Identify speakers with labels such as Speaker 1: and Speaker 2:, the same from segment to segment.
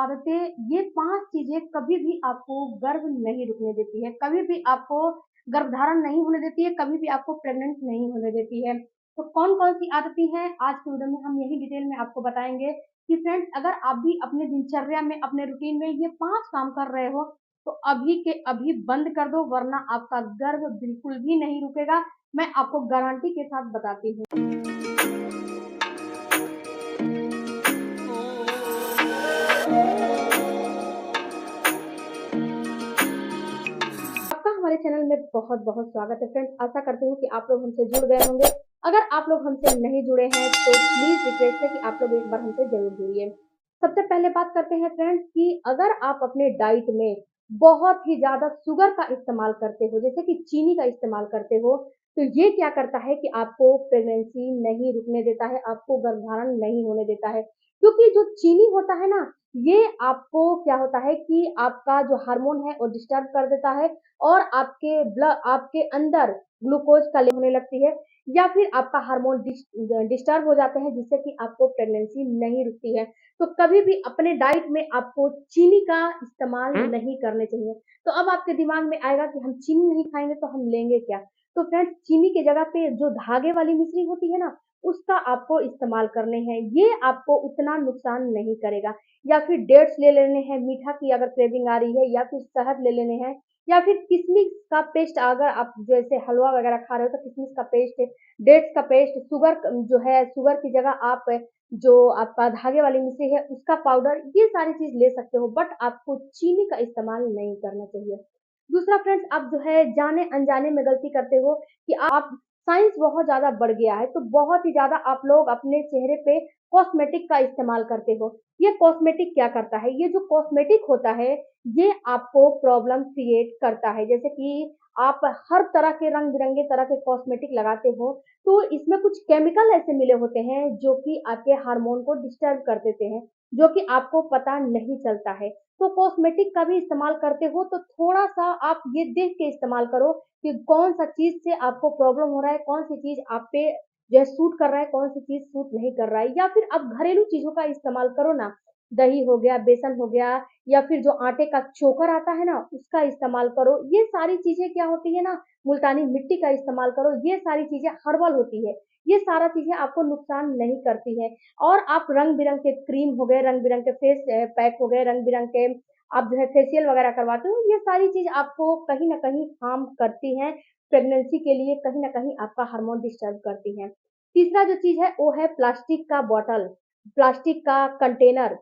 Speaker 1: आदतें, ये 5 चीज़ें कभी भी आपको गर्भ नहीं रुकने देती है, कभी भी आपको गर्भधारण नहीं होने देती है, कभी भी आपको प्रेग्नेंट नहीं होने देती है। तो कौन-कौन सी आदतें हैं, आज के वीडियो में हम यही डिटेल में आपको बताएँगे कि फ्रेंड्स अगर आप भी अपने दिनचर्या में, अपने रूटीन में ये 5 काम कर रहे हो, तो अभी के अभी बंद कर दो वरना आपका गर्भ बिल्कुल भी नहीं रुकेगा। मैं आपको गारंटी के साथ बताती हूँ। आपका हमारे चैनल में बहुत-बहुत स्वागत है फ्रेंड्स। आशा करती हूँ कि आप लोग हमसे जुड़ गए होंगे। अगर आप लोग हमसे नहीं जुड़े हैं तो प्लीज़ रिक्वेस्ट है कि आप लोग एक बार हमसे ज़रूर जुड़िए। सबसे पहले बात करते हैं फ्रेंड्स कि अगर आप अपने डाइट में बहुत ही ज़्यादा शुगर का इस्तेमाल करते हो, जैसे कि चीनी का इस्तेमाल करते हो, तो ये क्या करता है कि आपको प्रेगनेंसी नहीं रुकने देता है, आपको गर्भधारण नहीं होने देता है। क्योंकि जो चीनी होता है ना, ये आपको क्या होता है कि आपका जो हार्मोन है वो डिस्टर्ब कर देता है और आपके अंदर ग्लूकोज का लेवल होने लगती है या फिर आपका हार्मोन डिस्टर्ब हो जाते हैं जिससे कि आपको प्रेगनेंसी नहीं रुकती है। तो कभी भी अपने डाइट में आपको चीनी का इस्तेमाल नहीं करने चाहिए। तो अब आपके दिमाग में आएगा कि हम चीनी नहीं खाएँगे तो हम लेंगे क्या? तो फ्रेंड्स चीनी की जगह पे जो धागे वाली मिश्री होती है ना, उसका आपको इस्तेमाल करने हैं। ये आपको उतना नुकसान नहीं करेगा या फिर डेट्स ले लेने हैं, मीठा की अगर क्रेविंग आ रही है या फिर शहद ले लेने हैं या फिर किशमिश का पेस्ट अगर आप जैसे हलवा वगैरह खा रहे हो तो किशमिश का पेस्ट, डेट्स का पेस्ट, जो है शुगर की जगह आप जो आपका धागे वाली मिश्री है उसका पाउडर ये सारी चीज़ ले सकते हो बट आपको चीनी का इस्तेमाल नहीं करना चाहिए। दूसरा फ्रेंड्स आप जो है जाने-अनजाने में गलती करते हो कि आप साइंस बहुत ज़्यादा बढ़ गया है, तो बहुत ही ज़्यादा आप लोग अपने चेहरे पे कॉस्मेटिक का इस्तेमाल करते हो। ये कॉस्मेटिक क्या करता है? ये जो कॉस्मेटिक होता है, ये आपको प्रॉब्लम क्रिएट करता है। जैसे कि आप हर तरह के रंग-बिरंगे तरह के कॉस्मेटिक लगाते हो, तो इसमें कुछ केमिकल ऐसे मिले होते हैं जो कि आपके हार्मोन को डिस्टर्ब कर देते हैं, जो कि आपको पता नहीं चलता है। तो कॉस्मेटिक का भी इस्तेमाल करते हो तो थोड़ा-सा आप ये देख के इस्तेमाल करो कि कौन-सा चीज़ से आपको प्रॉब्लम हो रहा है, कौन-सी चीज़ आप पे जो है सूट कर रहा है, कौन-सी चीज़ सूट नहीं कर रहा है या फिर आप घरेलू चीज़ों का इस्तेमाल करो ना, दही हो गया, बेसन हो गया या फिर जो आटे का चोकर आता है ना, उसका इस्तेमाल करो। ये सारी चीज़ें क्या होती है ना, मुल्तानी मिट्टी का इस्तेमाल करो, ये सारी चीज़ें हर्बल होती है। ये सारा चीज़ें आपको नुकसान नहीं करती हैं और आप रंग-बिरंग के क्रीम हो गए, रंग-बिरंग के फेस पैक हो गए, रंग-बिरंग के आप जो है फेशियल वगैरह करवाते हो, ये सारी चीज़ आपको कहीं न कहीं हार्म करती हैं। प्रेगनेंसी के लिए कहीं न कहीं आपका हार्मोन डिस्टर्ब करती हैं। तीसरा जो चीज़ है वो है प्लास्टिक का बॉटल, प्लास्टिक का कंटेनर।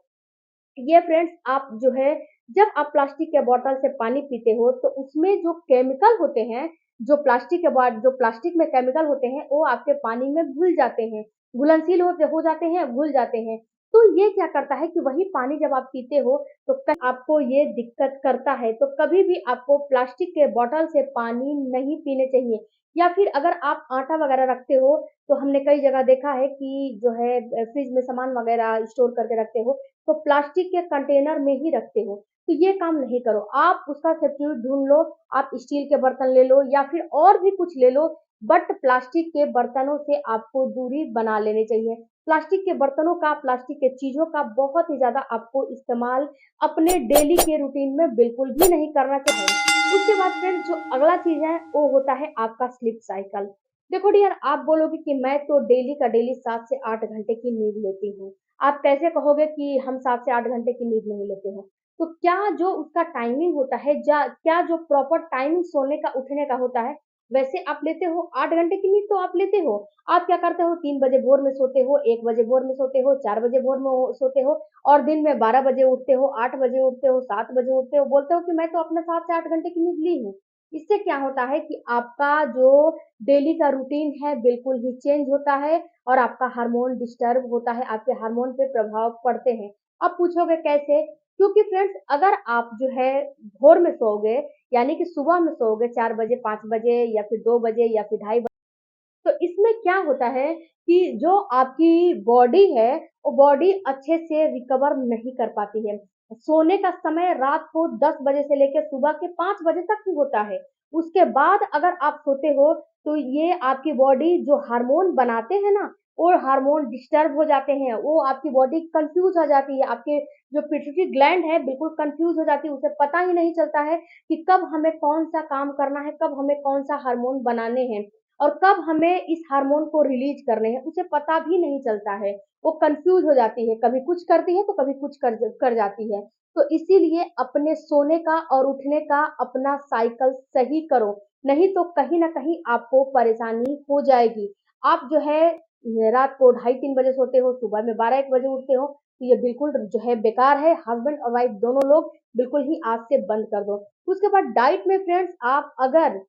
Speaker 1: ये फ्रेंड्स आप जो है जब आप प्लास्टिक के बॉटल से पानी पीते हो तो उसमें जो केमिकल होते हैं, जो प्लास्टिक में केमिकल होते हैं वो आपके पानी में घुल जाते हैं, घुलनशील हो जाते हैं, घुल जाते हैं। तो ये क्या करता है कि वही पानी जब आप पीते हो तो आपको ये दिक्कत करता है। तो कभी भी आपको प्लास्टिक के बॉटल से पानी नहीं पीने चाहिए या फिर अगर आप आटा वगैरह रखते हो तो हमने कई जगह देखा है कि जो है फ्रिज में सामान वगैरह स्टोर करके रखते हो तो प्लास्टिक के कंटेनर में ही रखते हो, तो ये काम नहीं करो। आप उसका सब्स्टिट्यूट ढूँढ लो, आप स्टील के बर्तन ले लो या फिर और भी कुछ ले लो, बट प्लास्टिक के बर्तनों से आपको दूरी बना लेनी चाहिए। प्लास्टिक के बर्तनों का, प्लास्टिक के चीज़ों का बहुत ही ज़्यादा आपको इस्तेमाल अपने डेली के रूटीन में बिल्कुल भी नहीं करना चाहिए। उसके बाद फ्रेंड्स जो अगला चीज़ है, वो होता है आपका स्लीप साइकिल। देखो डियर, आप बोलोगे कि मैं तो डेली का डेली 7 से 8 घंटे की नींद लेती हूँ। आप कैसे कहोगे कि हम 7 से 8 घंटे की नींद नहीं लेते हैं? तो क्या जो उसका टाइमिंग होता है क्या जो प्रॉपर टाइमिंग सोने का, उठने का होता है, वैसे आप लेते हो? 8 घंटे की नींद तो आप लेते हो। आप क्या करते हो 3 बजे भोर में सोते हो, 1 बजे भोर में सोते हो, 4 बजे भोर में सोते हो और दिन में 12 बजे उठते हो, 8 बजे उठते हो, 7 बजे उठते हो, बोलते हो कि मैं तो अपना 7 से 8 घंटे की नींद ली हूँ। इससे क्या होता है कि आपका जो डेली का रूटीन है बिल्कुल ही चेंज होता है और आपका हार्मोन डिस्टर्ब होता है, आपके हार्मोन पे प्रभाव पड़ते हैं। अब पूछोगे कैसे? क्योंकि फ्रेंड्स अगर आप जो है भोर में सोओगे, यानी कि सुबह में सोओगे 4 बजे, 5 बजे या फिर 2 बजे या फिर ढाई बजे, तो इसमें क्या होता है कि जो आपकी बॉडी है, वो बॉडी अच्छे से रिकवर नहीं कर पाती है। सोने का समय रात को 10 बजे से लेके सुबह के 5 बजे तक ही होता है। उसके बाद अगर आप सोते हो, तो ये आपकी बॉडी जो हार्मोन बनाते हैं ना, और हार्मोन डिस्टर्ब हो जाते हैं, वो आपकी बॉडी कंफ्यूज हो जाती है, आपके जो पिट्यूटरी ग्लैंड है बिल्कुल कंफ्यूज हो जाती है, उसे पता ही नहीं चलता है कि कब हमें कौन सा काम करना है, कब हमें कौन सा हार्मोन बनाने हैं और कब हमें इस हार्मोन को रिलीज करने हैं, उसे पता भी नहीं चलता है। वो कंफ्यूज हो जाती है, कभी कुछ करती है तो कभी कुछ कर जाती है। तो इसीलिए अपने सोने का और उठने का अपना साइकिल सही करो, नहीं तो कहीं ना कहीं आपको परेशानी हो जाएगी। आप जो है रात को 2:30-3 बजे सोते हो, सुबह में 12-1 बजे उठते हो, तो ये बिल्कुल जो है बेकार है। हस्बैंड और वाइफ दोनों लोग बिल्कुल ही आज से बंद कर दो। उसके बाद डाइट में फ्रेंड्स, आप अगर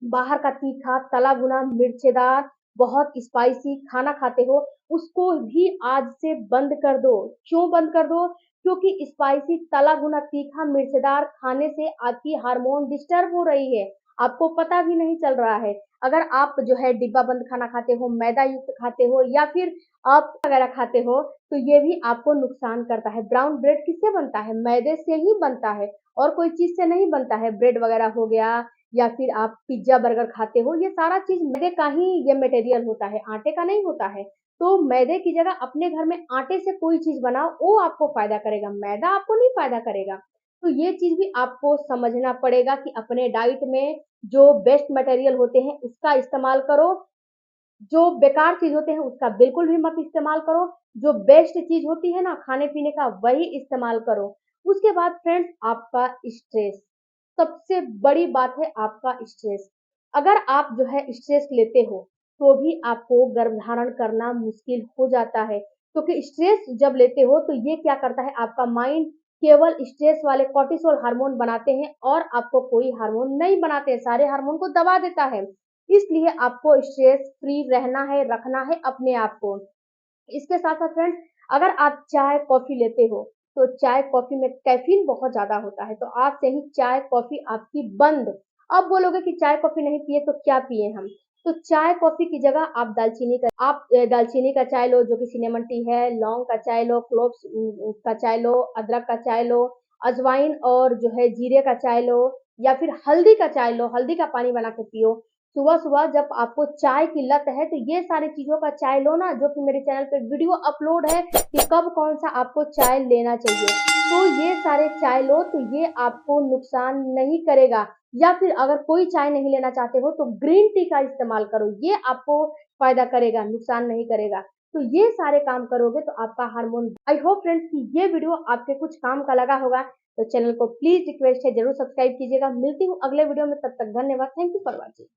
Speaker 1: बाहर का तीखा, तला भुना, मिर्चेदार, बहुत स्पाइसी खाना खाते हो, उसको भी आज से बंद कर दो। क्यों बंद कर दो? क्योंकि स्पाइसी, तला भुना, तीखा, मिर्चेदार खाने से आपकी हार्मोन डिस्टर्ब हो रही है, आपको पता भी नहीं चल रहा है। अगर आप जो है डिब्बा बंद खाना खाते हो, मैदा युक्त खाते हो या फिर आप वगैरह खाते हो, तो ये भी आपको नुकसान करता है। ब्राउन ब्रेड किससे बनता है? मैदे से ही बनता है और कोई चीज से नहीं बनता है। ब्रेड वगैरह हो गया या फिर आप पिज्जा बर्गर खाते हो, ये सारा चीज मैदे का ही ये मटेरियल होता है, आटे का नहीं होता है। तो मैदे की जगह अपने घर में आटे से कोई चीज बनाओ, वो आपको फायदा करेगा, मैदा आपको नहीं फायदा करेगा। तो ये चीज भी आपको समझना पड़ेगा कि अपने डाइट में जो बेस्ट मटेरियल होते हैं उसका इस्तेमाल करो, जो बेकार चीज होते हैं उसका बिल्कुल भी मत इस्तेमाल करो, जो बेस्ट चीज होती है ना खाने पीने का वही इस्तेमाल करो। उसके बाद फ्रेंड्स, आपका स्ट्रेस सबसे बड़ी बात है। आपका स्ट्रेस, अगर आप जो है स्ट्रेस लेते हो तो भी आपको गर्भधारण करना मुश्किल हो जाता है, क्योंकि स्ट्रेस जब लेते हो तो ये क्या करता है, आपका माइंड केवल स्ट्रेस वाले कॉर्टिसोल हार्मोन बनाते हैं और आपको कोई हार्मोन नहीं बनाते, सारे हार्मोन को दबा देता है। इसलिए आपको स्ट्रेस फ्री रहना है, रखना है अपने आप को। इसके साथ साथ फ्रेंड्स, अगर आप चाय कॉफी लेते हो तो चाय कॉफी में कैफीन बहुत ज्यादा होता है, तो आज से ही चाय कॉफी आपकी बंद। अब बोलोगे कि चाय कॉफी नहीं पिए तो क्या पिए हम? तो चाय कॉफी की जगह आप दालचीनी का चाय लो, जो कि सिनेमन टी है, लौंग का चाय लो, क्लोव्स का चाय लो, अदरक का चाय लो, अजवाइन और जो है जीरे का चाय लो, या फिर हल्दी का चाय लो, हल्दी का पानी बना के पियो। सुबह सुबह जब आपको चाय की लत है तो ये सारी चीजों का चाय लो ना, जो कि मेरे चैनल पे वीडियो अपलोड है कि कब कौन सा आपको चाय लेना चाहिए। तो ये सारे चाय लो तो ये आपको नुकसान नहीं करेगा। या फिर अगर कोई चाय नहीं लेना चाहते हो तो ग्रीन टी का इस्तेमाल करो, ये आपको फायदा करेगा, नुकसान नहीं करेगा। तो ये सारे काम करोगे तो आपका हार्मोन। आई होप फ्रेंड्स कि ये वीडियो आपके कुछ काम का लगा होगा, तो चैनल को प्लीज रिक्वेस्ट है जरूर सब्सक्राइब कीजिएगा। मिलती हूँ अगले वीडियो में, तब तक धन्यवाद। Thank you for watching.